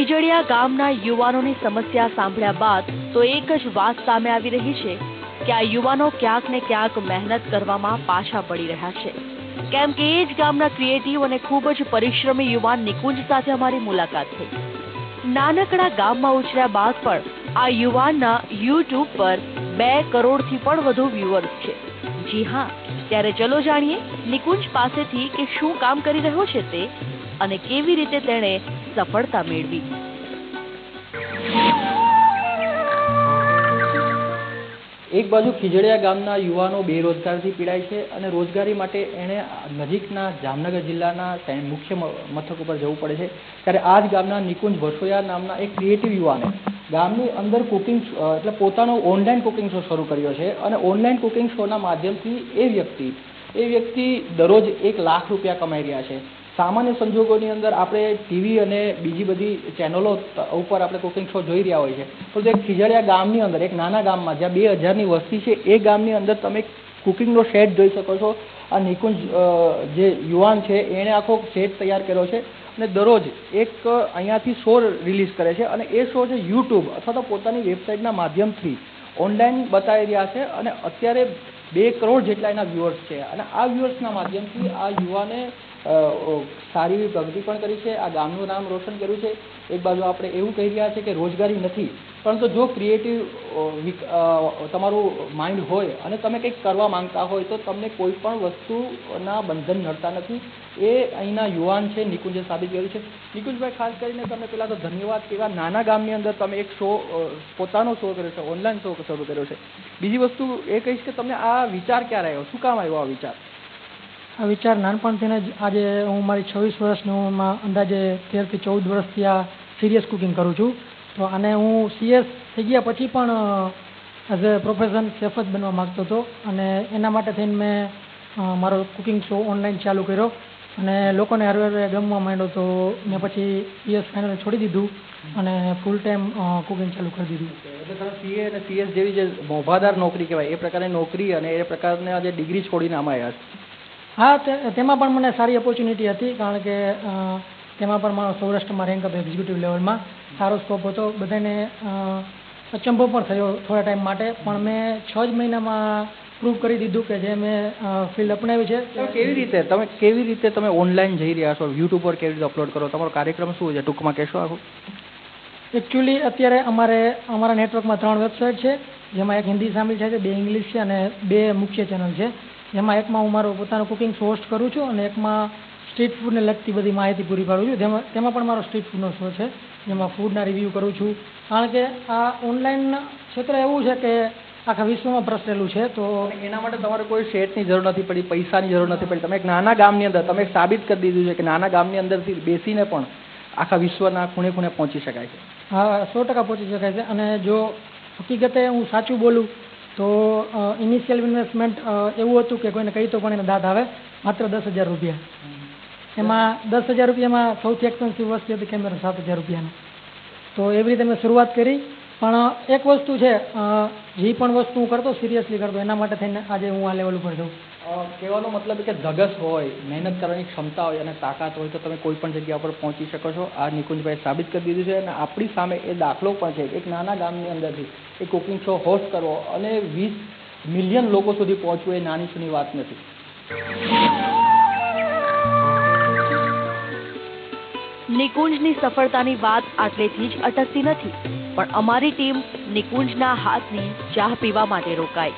ખીજડીયા ગામના યુવાનોની સમસ્યા સાંભળ્યા બાદ તો એક જ વાત સામે આવી રહી છે કે આ યુવાનો ક્યાંક ને ક્યાંક મહેનત કરવામાં પાછા પડી રહ્યા છે, કેમ કે એ જ ગામના ક્રિએટિવ અને ખૂબ જ પરિશ્રમી યુવાન નિકુંજ સાથે અમારી મુલાકાત થઈ. નાનકડા ગામમાં ઉછર્યા બાદ પણ આ યુવાનના યુટ્યુબ પર 2 કરોડથી પણ વધુ વ્યુઅર્સ છે. જી હા, ત્યારે ચલો જાણીએ નિકુંજ પાસેથી કે શું કામ કરી રહ્યો છે તે અને કેવી રીતે તેણે સફળતા મેળવી. એક બાજુ ખીજડીયા ગામના યુવાનો બેરોજગારીથી પીડાય છે અને રોજગારી માટે એણે નજીકના જામનગર જિલ્લાના મુખ્ય મથક ઉપર જવું પડે છે. ત્યારે આ જ ગામના નિકુંજ વસોયા નામના એક ક્રિએટિવ યુવાને ગામની અંદર કુકિંગ એટલે પોતાનો ઓનલાઈન કુકિંગ શો શરૂ કર્યો છે અને ઓનલાઈન કુકિંગ શોના માધ્યમથી એ વ્યક્તિ દરરોજ 1 લાખ રૂપિયા કમાઈ રહ્યા છે. સામાન્ય સંજોગોની અંદર આપણે ટીવી અને બીજી બધી ચેનલો ઉપર આપણે કુકિંગ શો જોઈ રહ્યા હોય છે, તો જે ખીજડીયા ગામની અંદર એક નાના ગામમાં જ્યાં 2000ની વસ્તી છે એ ગામની અંદર તમે કુકિંગનો સેટ જોઈ શકો છો. આ નિકુંજ જે યુવાન છે એણે આખો સેટ તૈયાર કર્યો છે અને દરરોજ એક અહીંયાથી શો રિલીઝ કરે છે અને એ શો છે યુટ્યુબ અથવા તો પોતાની વેબસાઇટના માધ્યમથી ઓનલાઈન બતાવી રહ્યા છે અને અત્યારે 2 કરોડ જેટલા એના વ્યુઅર્સ છે અને આ વ્યુઅર્સના માધ્યમથી આ યુવાને સારી એવી પ્રગતિ પણ કરી છે, આ ગામનું નામ રોશન કર્યું છે. એક બાજુ આપણે એવું કહી રહ્યા છે કે રોજગારી નથી, પરંતુ જો ક્રિએટિવ તમારું માઇન્ડ હોય અને તમે કંઈક કરવા માંગતા હોય તો તમને કોઈ પણ વસ્તુના બંધન નડતા નથી. એ અહીંના યુવાન છે નિકુંજે સાબિત કર્યું છે. નિકુંજભાઈ, ખાસ કરીને તમને પહેલાં તો ધન્યવાદ કે એવા નાના ગામની અંદર તમે એક શો પોતાનો શો કર્યો છે, ઓનલાઈન શો શરૂ કર્યો છે. બીજી વસ્તુ એ કહીશ કે તમને આ વિચાર ક્યારે આવ્યો, શું કામ આવ્યો આ વિચાર? આ વિચાર નાનપણથી જ, આજે હું મારી 26 વર્ષની અંદાજે 13 થી 14 વર્ષથી આ સિરિયસ કુકિંગ કરું છું. તો આને હું સીએસ થઈ ગયા પછી પણ એઝ એ પ્રોફેશન શેફ જ બનવા માગતો હતો અને એના માટે થઈને મેં મારો કુકિંગ શો ઓનલાઈન ચાલુ કર્યો અને લોકોને હરવે ગમવા માંડ્યો. તો મેં પછી સીએસ ફાઇનલ છોડી દીધું અને ફૂલ ટાઈમ કુકિંગ ચાલુ કરી દીધું. એટલે તમે સીએ અને સીએસ જેવી જે મોભાદાર નોકરી કહેવાય એ પ્રકારની નોકરી અને એ પ્રકારની જે ડિગ્રી છોડીને આમાં આવ્યા છે? હા, તેમાં પણ મને સારી ઓપોર્ચ્યુનિટી હતી, કારણ કે તેમાં પણ મારો સૌરાષ્ટ્રમાં રેન્ક હતો એક્ઝિક્યુટિવ લેવલમાં, સારો સ્કોપ હતો. બધાને અચંભો પણ થયો થોડા ટાઈમ માટે, પણ મેં 6 જ મહિનામાં પ્રૂવ કરી દીધું કે જે મેં ફિલ્ડ અપનાવી છે. કેવી રીતે તમે ઓનલાઈન જઈ રહ્યા છો, યુટ્યુબ પર કેવી રીતે અપલોડ કરો, તમારો કાર્યક્રમ શું છે, ટૂંકમાં કહેશો આખું? એકચ્યુઅલી અત્યારે અમારા નેટવર્કમાં 3 વેબસાઇટ છે, જેમાં એક હિન્દી સામેલ છે, 2 ઇંગ્લિશ છે અને 2 મુખ્ય ચેનલ છે. જેમાં એકમાં હું મારો પોતાનો કુકિંગ શો હોસ્ટ કરું છું અને એકમાં સ્ટ્રીટ ફૂડને લગતી બધી માહિતી પૂરી પાડું છું. તેમાં પણ મારો સ્ટ્રીટ ફૂડનો શો છે, જેમાં ફૂડના રિવ્યૂ કરું છું. કારણ કે આ ઓનલાઈન ક્ષેત્ર એવું છે કે આખા વિશ્વમાં પ્રસરેલું છે, તો એના માટે તમારે કોઈ સેટની જરૂર નથી પડી, પૈસાની જરૂર નથી પડી. તમે એક નાના ગામની અંદર તમે સાબિત કરી દીધું છે કે નાના ગામની અંદરથી બેસીને પણ આખા વિશ્વના ખૂણે ખૂણે પહોંચી શકાય છે. હા, 100% પહોંચી શકાય છે. અને જો હકીકતે હું સાચું બોલું તો ઇનિશિયલ ઇન્વેસ્ટમેન્ટ એવું હતું કે કોઈને કહી તો પણ એને દાદ આવે, માત્ર 10,000 રૂપિયા. એમાં 10,000 રૂપિયામાં સૌથી એક્સપેન્સિવ વસ્તુ હતી કેમેરા, 7,000 રૂપિયાનો. તો એવી રીતે મેં શરૂઆત કરી. પણ એક વસ્તુ છે, જે પણ વસ્તુ હું કરતો સિરિયસલી કરતો, એના માટે થઈને આજે હું આ લેવલ ઉપર છું. કહેવાનો મતલબ કે ધગસ હોય, મહેનત કરવાની ક્ષમતા હોય અને તાકાત હોય તો તમે કોઈ પણ જગ્યા પર પહોંચી શકો છો. આ નિકુંજભાઈ સાબિત કરી દીધું છે અને આપણી સામે એ દાખલો પણ છે. એક નાના ગામની અંદરથી એ કુકિંગ શો હોસ્ટ કરવો અને 20 મિલિયન લોકો સુધી પહોંચવું એ નાની સૂની વાત નથી. નિકુંજની સફળતાની વાત આટલેથી જ અટકતી નથી, પણ અમારી ટીમ નિકુંજના હાથની ચા પીવા માટે રોકાઈ.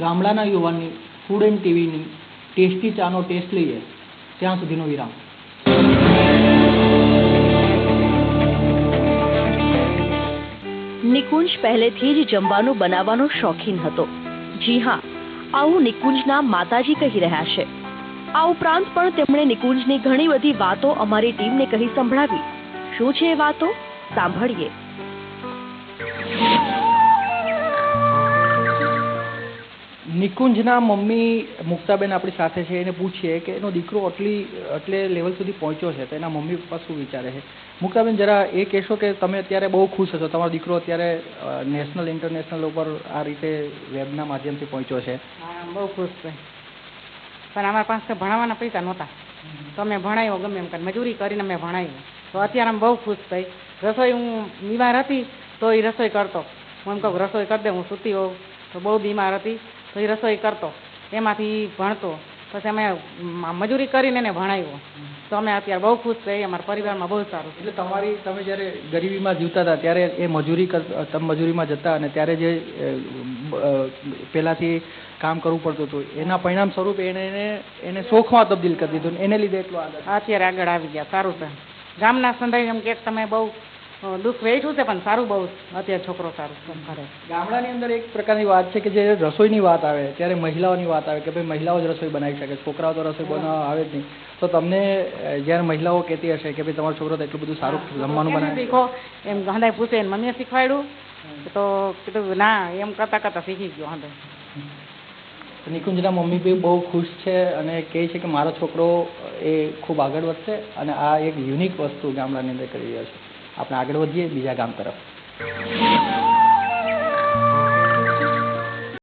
ગામડાના યુવાનની ફૂડ એન્ડ ટીવીની ટેસ્ટી ચાનો ટેસ્ટ લઈએ ત્યાં સુધીનો વિરામ. નિકુંજ પહેલેથી જ જમવાનું બનાવવાનો શોખીન હતો. જી હા, આવું નિકુંજના માતાજી કહી રહ્યા છે. આ ઉપરાંત પણ તેમણે નિકુંજની ઘણી બધી વાતો અમારી ટીમને કહી સંભળાવી. શું છે એ વાતો? સાંભળીએ. નિકુંજના મમ્મી મુક્તાબેન આપણી સાથે છે. એને પૂછીએ કે એનો દીકરો એટલે લેવલ સુધી પહોંચ્યો છે તો એના મમ્મી પપ્પા શું વિચારે છે. મુક્તાબેન, જરા એ કહેશો કે તમે અત્યારે બહુ ખુશ હશો, તમારો દીકરો અત્યારે નેશનલ ઇન્ટરનેશનલ ઉપર આ રીતે વેબના માધ્યમથી પહોંચ્યો છે. હા, બહુ ખુશ છે. પણ અમારા પાસે ભણાવવાના પૈસા નહોતા. તો અમે ભણાવ્યો ગમે એમ કરીને મજૂરી કરીને અમે ભણાવ્યો. તો અત્યારે અમે બહુ ખુશ થઈ. રસોઈ હું બીમાર હતી તો એ રસોઈ કરતો. હું એમ કહું રસોઈ કરી દે, હું સૂતી હોઉં તો બહુ બીમાર હતી તો એ રસોઈ કરતો, એમાંથી ભણતો. પછી અમે મજૂરી કરીને એને ભણાવ્યો. તો અમે અત્યારે બહુ ખુશ થઈ. અમારા પરિવારમાં બહુ સારું છે. એટલે તમે જ્યારે ગરીબીમાં જીવતા હતા ત્યારે એ તમે મજૂરીમાં જતા અને ત્યારે જે પહેલાંથી કામ કરવું પડતું હતું એના પરિણામ સ્વરૂપે એને શોખમાં તબદીલ કરી દીધું ને એને લીધે એટલું અત્યારે આગળ આવી ગયા. સારું છે. ગામના સંધાઈ એમ કે તમે બહુ દુઃખ વેઠ્યું છે પણ સારું બહુ અત્યારે છોકરો સારું કરે. ગામડાની અંદર એક પ્રકારની વાત છે કે જે રસોઈની વાત આવે ત્યારે મહિલાઓની વાત આવે કે ભાઈ મહિલાઓ જ રસોઈ બનાવી શકે, છોકરાઓ તો રસોઈ બનાવવા આવે જ નહીં. તો તમને જ્યારે મહિલાઓ કહેતી હશે કે ભાઈ તમારો છોકરો તો એટલું બધું સારું જમવાનું બનાવે શીખો એમ હંધાઈ પૂછે એને મમ્મીએ શીખવાડ્યું તો કીધું ના એમ કરતાં શીખી ગયો હંધાઈ. નિકુંજના મમ્મી બી બહુ ખુશ છે અને કહે છે કે મારો છોકરો એ ખૂબ આગળ વધશે અને આ એક યુનિક વસ્તુ ગામડાની અંદર કરી રહ્યો છે. આપણે આગળ વધીએ બીજા ગામ તરફ.